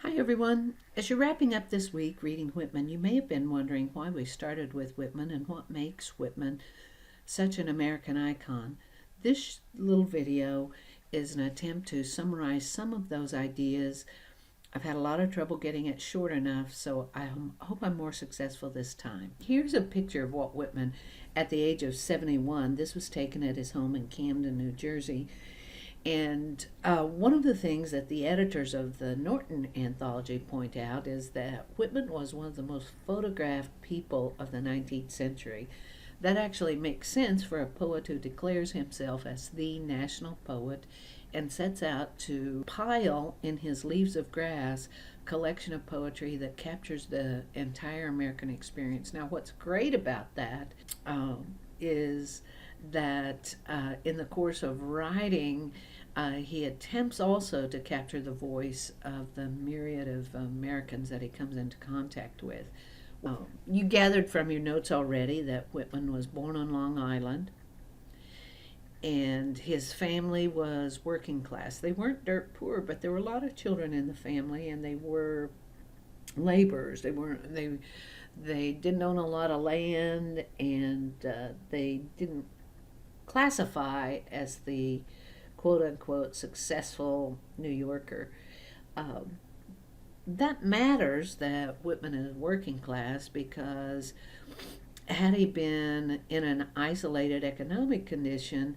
Hi, everyone. As you're wrapping up this week reading Whitman, you may have been wondering why we started with Whitman and what makes Whitman such an American icon. This little video is an attempt to summarize some of those ideas. I've had a lot of trouble getting it short enough, so I hope I'm more successful this time. Here's a picture of Walt Whitman at the age of 71. This was taken at his home in Camden, New Jersey. And one of the things that the editors of the Norton anthology point out is that Whitman was one of the most photographed people of the 19th century. That actually makes sense for a poet who declares himself as the national poet and sets out to pile in his Leaves of Grass collection of poetry that captures the entire American experience. Now, what's great about that is that in the course of writing, he attempts also to capture the voice of the myriad of Americans that he comes into contact with. You gathered from your notes already that Whitman was born on Long Island, and his family was working class. They weren't dirt poor, but there were a lot of children in the family, and they were laborers. They didn't own a lot of land, and they didn't classify as the quote-unquote successful New Yorker. That matters that Whitman is working class, because had he been in an isolated economic condition,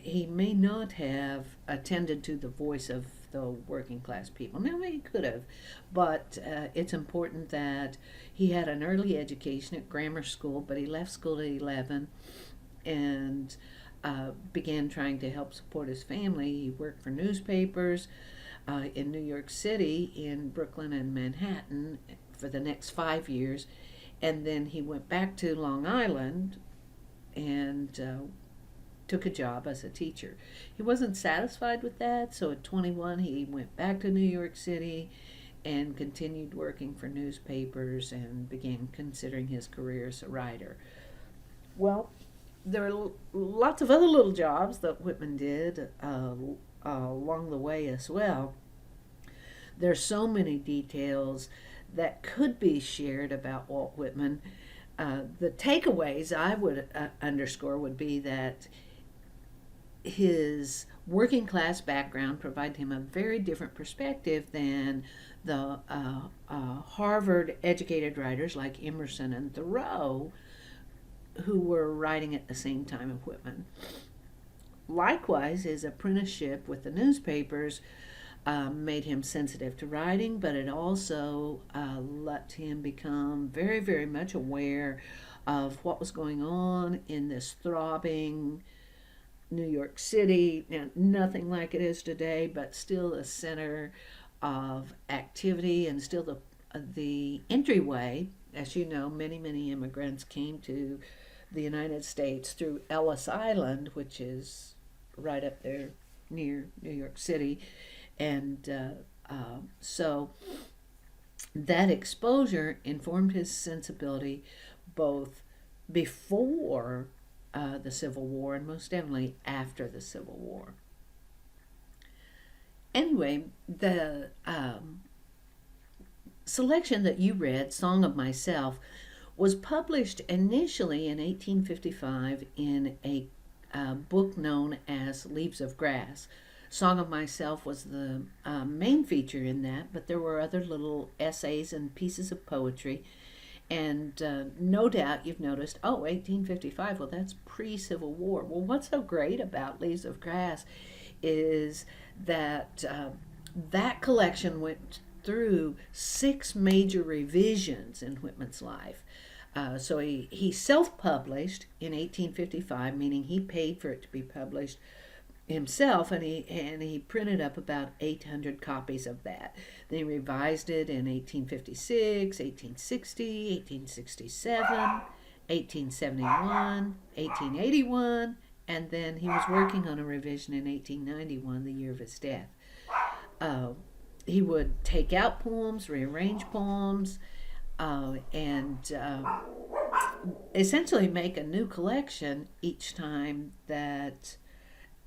he may not have attended to the voice of the working class people. Now, he could have, but it's important that he had an early education at grammar school, but he left school at 11 and began trying to help support his family. He worked for newspapers in New York City, in Brooklyn and Manhattan for the next 5 years, and then he went back to Long Island and took a job as a teacher. He wasn't satisfied with that, so at 21 he went back to New York City and continued working for newspapers and began considering his career as a writer. Well, there are lots of other little jobs that Whitman did along the way as well. There are so many details that could be shared about Walt Whitman. The takeaways I would underscore would be that his working class background provided him a very different perspective than the Harvard educated writers like Emerson and Thoreau, who were writing at the same time as Whitman. Likewise, his apprenticeship with the newspapers made him sensitive to writing, but it also let him become very, very much aware of what was going on in this throbbing New York City. Now, nothing like it is today, but still a center of activity and still the entryway. As you know, many immigrants came to the United States through Ellis Island, which is right up there near New York City. And so that exposure informed his sensibility both before the Civil War and most definitely after the Civil War. Anyway, the selection that you read, Song of Myself, was published initially in 1855 in a book known as Leaves of Grass. Song of Myself was the main feature in that, but there were other little essays and pieces of poetry. And no doubt you've noticed, 1855, well, that's pre-Civil War. Well, what's so great about Leaves of Grass is that that collection went through 6 major revisions in Whitman's life. So he self-published in 1855, meaning he paid for it to be published himself, and he printed up about 800 copies of that. Then he revised it in 1856, 1860, 1867, 1871, 1881, and then he was working on a revision in 1891, the year of his death. He would take out poems, rearrange poems, and essentially make a new collection each time that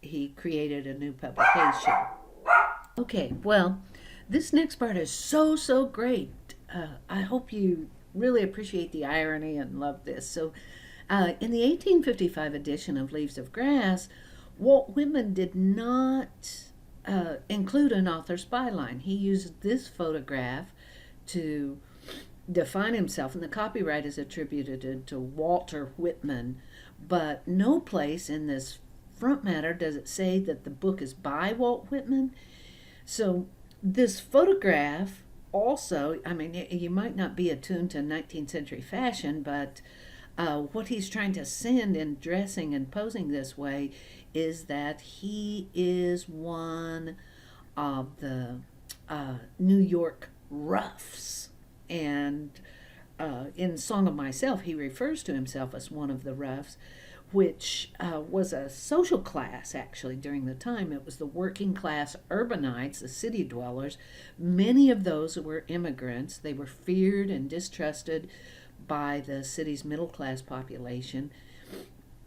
he created a new publication. Okay, well, This next part is so great. I hope you really appreciate the irony and love this. In the 1855 edition of Leaves of Grass, Walt Whitman did not include an author's byline. He used this photograph to define himself, and the copyright is attributed to Walter Whitman, but no place in this front matter does it say that the book is by Walt Whitman. So this photograph also, I mean, you might not be attuned to 19th century fashion, but what he's trying to send in dressing and posing this way is that he is one of the New York roughs. And in Song of Myself, he refers to himself as one of the roughs, which was a social class actually during the time. It was the working class urbanites, the city dwellers. Many of those were immigrants. They were feared and distrusted by the city's middle class population.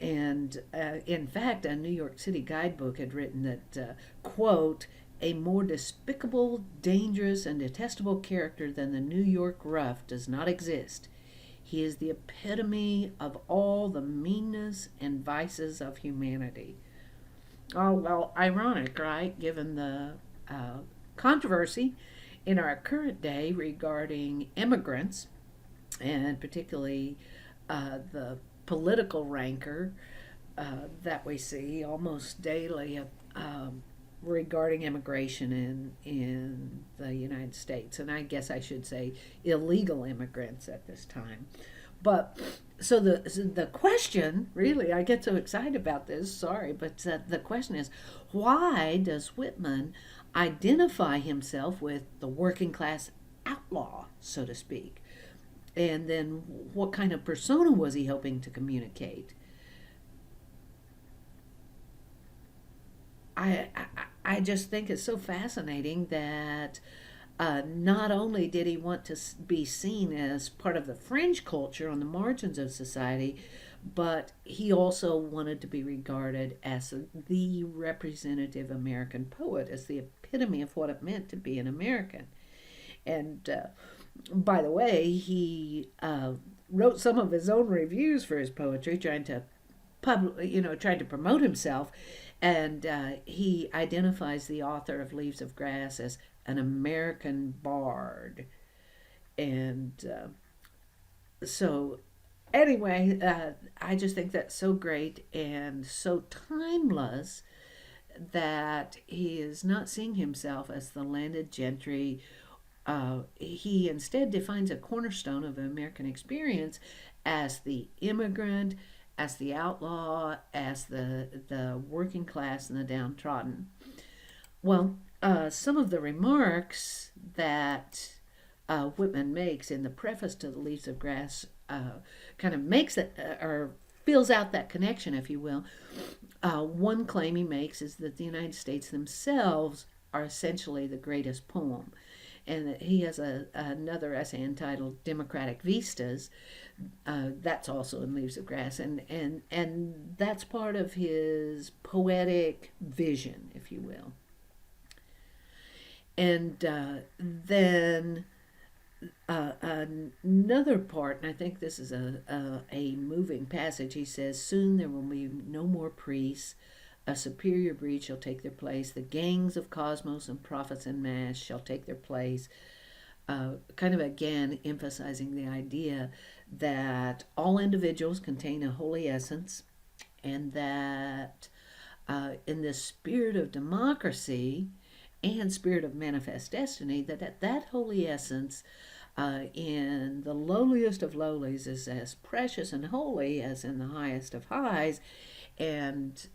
And in fact, a New York City guidebook had written that, quote, a more despicable, dangerous, and detestable character than the New York rough does not exist. He is the epitome of all the meanness and vices of humanity. Oh, well, ironic, right? Given the controversy in our current day regarding immigrants, and particularly the political rancor that we see almost daily regarding immigration in the United States. And I guess I should say illegal immigrants at this time. But so the question, really, I get so excited about this, sorry, but the question is, why does Whitman identify himself with the working class outlaw, so to speak? And then what kind of persona was he hoping to communicate? I just think it's so fascinating that not only did he want to be seen as part of the fringe culture on the margins of society, but he also wanted to be regarded as the representative American poet, as the epitome of what it meant to be an American. And by the way, he wrote some of his own reviews for his poetry, trying to trying to promote himself. And he identifies the author of Leaves of Grass as an American bard. And so, anyway, I just think that's so great and so timeless that he is not seeing himself as the landed gentry. He instead defines a cornerstone of American experience as the immigrant, as the outlaw, as the working class and the downtrodden. Well, some of the remarks that Whitman makes in the preface to the Leaves of Grass kind of makes it, or fills out that connection, if you will. One claim he makes is that the United States themselves are essentially the greatest poem. And that he has another essay entitled Democratic Vistas. That's also in Leaves of Grass. And that's part of his poetic vision, if you will. And then another part, and I think this is a moving passage, he says, soon there will be no more priests. A superior breed shall take their place. The gangs of cosmos and prophets en masse shall take their place. Kind of again emphasizing the idea that all individuals contain a holy essence, and that in the spirit of democracy and spirit of manifest destiny, that holy essence in the lowliest of lowlies is as precious and holy as in the highest of highs. And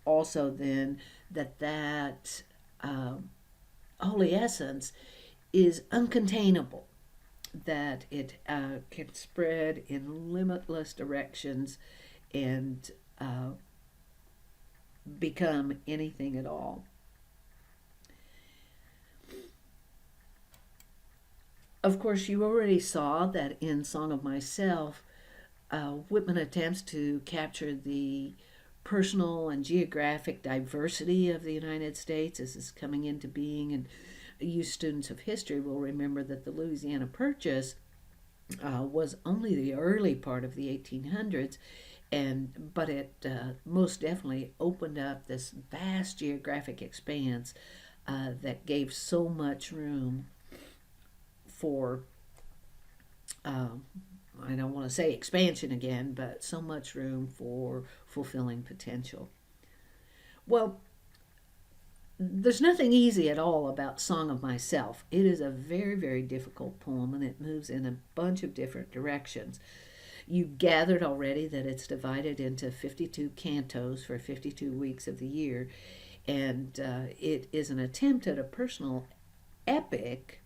also then that holy essence is uncontainable, that it can spread in limitless directions and become anything at all. Of course, you already saw that in Song of Myself, Whitman attempts to capture the personal and geographic diversity of the United States as it's coming into being, and you students of history will remember that the Louisiana Purchase was only the early part of the 1800s, but it most definitely opened up this vast geographic expanse that gave so much room for I don't want to say expansion again, but so much room for fulfilling potential. Well, there's nothing easy at all about Song of Myself. It is a very, very difficult poem, and it moves in a bunch of different directions. You gathered already that it's divided into 52 cantos for 52 weeks of the year, and it is an attempt at a personal epic.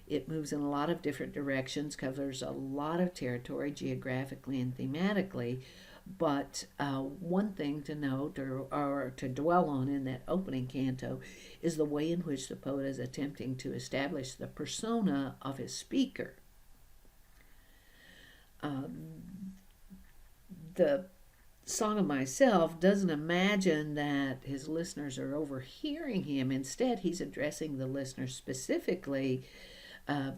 It moves in a lot of different directions, covers a lot of territory geographically and thematically. But one thing to note or to dwell on in that opening canto is the way in which the poet is attempting to establish the persona of his speaker. The Song of Myself doesn't imagine that his listeners are overhearing him. Instead, he's addressing the listener specifically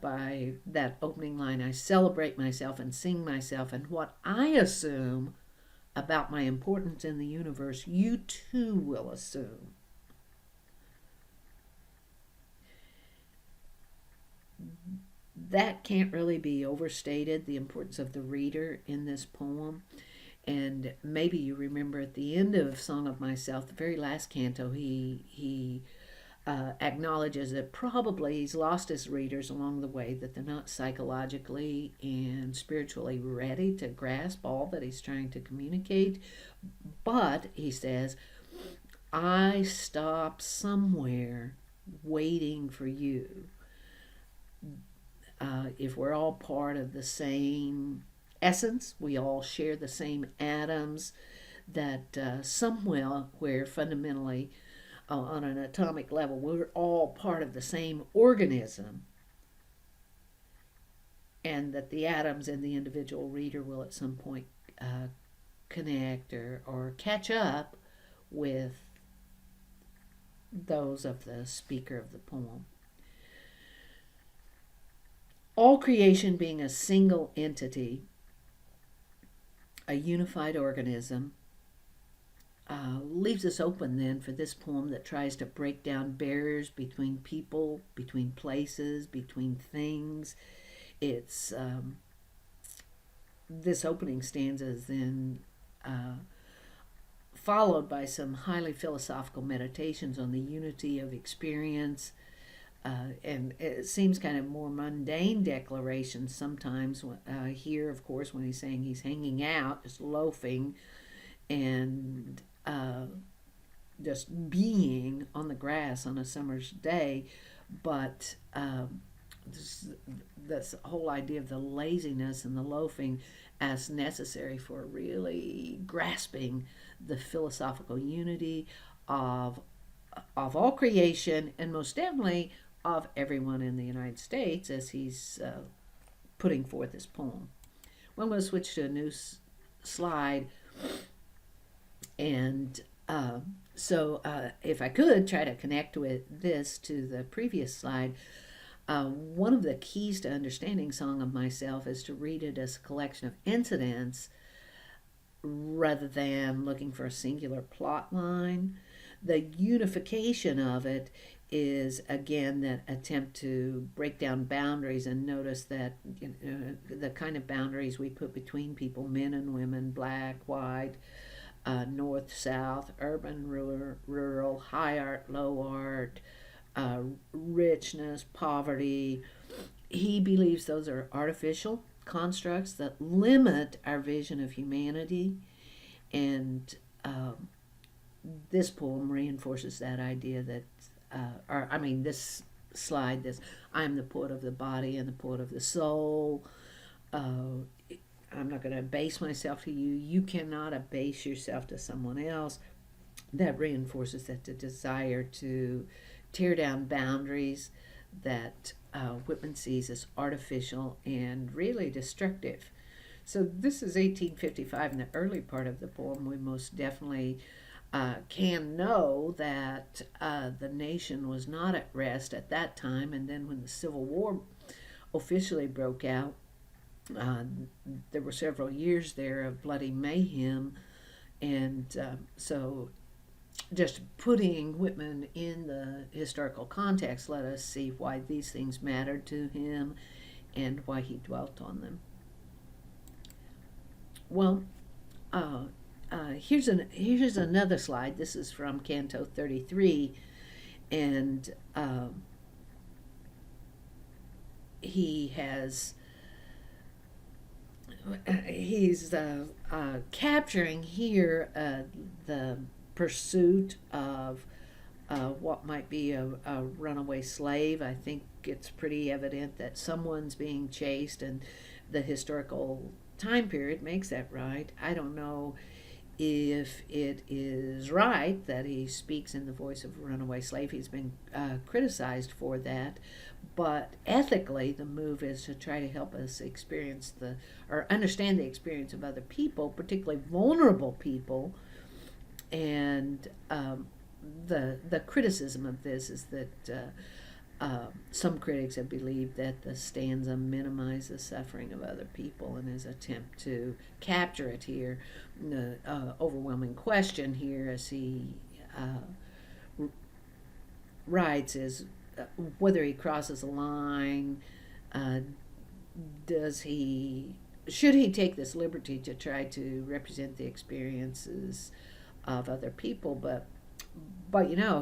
by that opening line, I celebrate myself and sing myself, and what I assume about my importance in the universe, you too will assume. That can't really be overstated, the importance of the reader in this poem. And maybe you remember at the end of Song of Myself, the very last canto, he acknowledges that probably he's lost his readers along the way, that they're not psychologically and spiritually ready to grasp all that he's trying to communicate. But he says, I stop somewhere waiting for you. If we're all part of the same essence, we all share the same atoms, that somewhere where fundamentally on an atomic level, we're all part of the same organism, and that the atoms in the individual reader will at some point connect or catch up with those of the speaker of the poem. All creation being a single entity, a unified organism, leaves us open then for this poem that tries to break down barriers between people, between places, between things. It's this opening stanza is then followed by some highly philosophical meditations on the unity of experience. And it seems kind of more mundane declarations sometimes. Here, of course, when he's saying he's hanging out, just loafing, and just being on the grass on a summer's day. But this whole idea of the laziness and the loafing as necessary for really grasping the philosophical unity of all creation, and most definitely of everyone in the United States as he's putting forth this poem. Well, I'm going to switch to a new slide. And so if I could try to connect with this to the previous slide, one of the keys to understanding Song of Myself is to read it as a collection of incidents rather than looking for a singular plot line. The unification of it is, again, that attempt to break down boundaries and notice that the kind of boundaries we put between people, men and women, black, white, north, south, urban, rural, high art, low art, richness, poverty. He believes those are artificial constructs that limit our vision of humanity, and this poem reinforces that idea that, this slide, this I am the poet of the body and the poet of the soul. I'm not going to abase myself to you. You cannot abase yourself to someone else. That reinforces that the desire to tear down boundaries that Whitman sees as artificial and really destructive. So this is 1855 in the early part of the poem. We most definitely can know that the nation was not at rest at that time, and then when the Civil War officially broke out, uh, there were several years there of bloody mayhem, and so just putting Whitman in the historical context let us see why these things mattered to him and why he dwelt on them. Well, uh, here's another slide. This is from Canto 33, and he has he's capturing here the pursuit of what might be a runaway slave. I think it's pretty evident that someone's being chased, and the historical time period makes that right. I don't know if it is right that he speaks in the voice of a runaway slave. He's been criticized for that, but ethically the move is to try to help us experience or understand the experience of other people, particularly vulnerable people. And the criticism of this is that some critics have believed that the stanza minimizes the suffering of other people, and his attempt to capture it here. The overwhelming question here, as he writes, is whether he crosses a line. Uh, should he take this liberty to try to represent the experiences of other people? But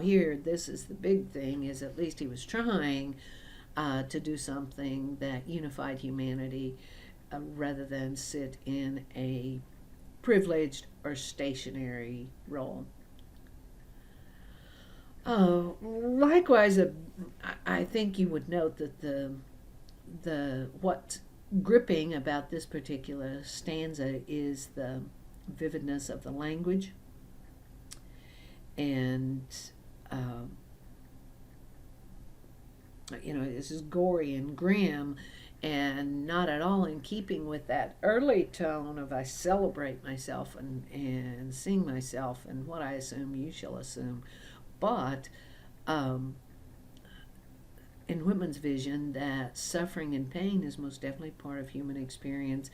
here, this is the big thing, is at least he was trying to do something that unified humanity rather than sit in a privileged or stationary role. Likewise, I think you would note that what's gripping about this particular stanza is the vividness of the language, and this is gory and grim, and not at all in keeping with that early tone of I celebrate myself and sing myself, and what I assume you shall assume. But in Whitman's vision, that suffering and pain is most definitely part of human experience.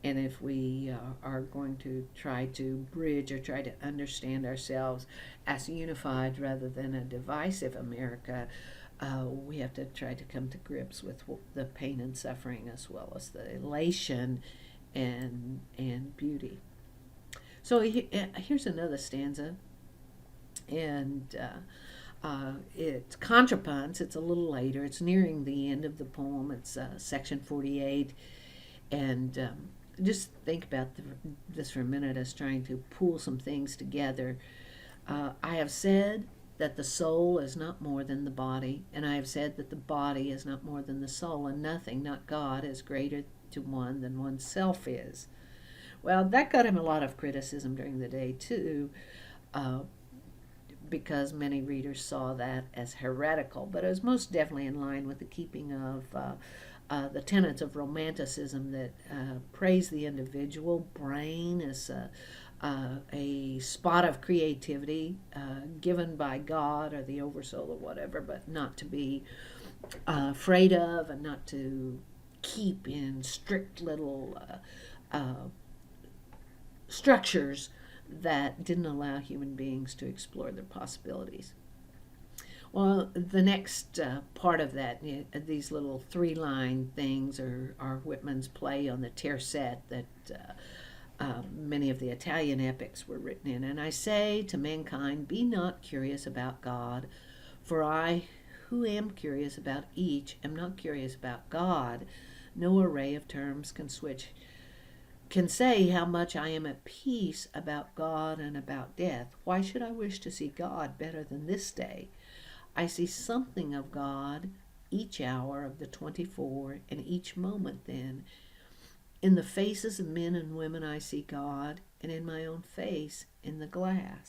And if we are going to try to bridge or try to understand ourselves as unified rather than a divisive America, we have to try to come to grips with the pain and suffering, as well as the elation and beauty. So here's another stanza, and it's contrapunts. It's a little later. It's nearing the end of the poem. It's section 48, and just think about this for a minute as trying to pull some things together. I have said that the soul is not more than the body, and I have said that the body is not more than the soul, and nothing, not God, is greater to one than oneself is. Well, that got him a lot of criticism during the day, too, because many readers saw that as heretical, but it was most definitely in line with the keeping of the tenets of Romanticism that praise the individual brain as a spot of creativity given by God or the Oversoul or whatever, but not to be afraid of, and not to keep in strict little structures that didn't allow human beings to explore their possibilities. Well, the next part of that, these little three-line things, are Whitman's play on the tercet that many of the Italian epics were written in. And I say to mankind, be not curious about God, for I, who am curious about each, am not curious about God. No array of terms can say how much I am at peace about God and about death. Why should I wish to see God better than this day? I see something of God each hour of the 24, and each moment then. In the faces of men and women I see God, and in my own face in the glass.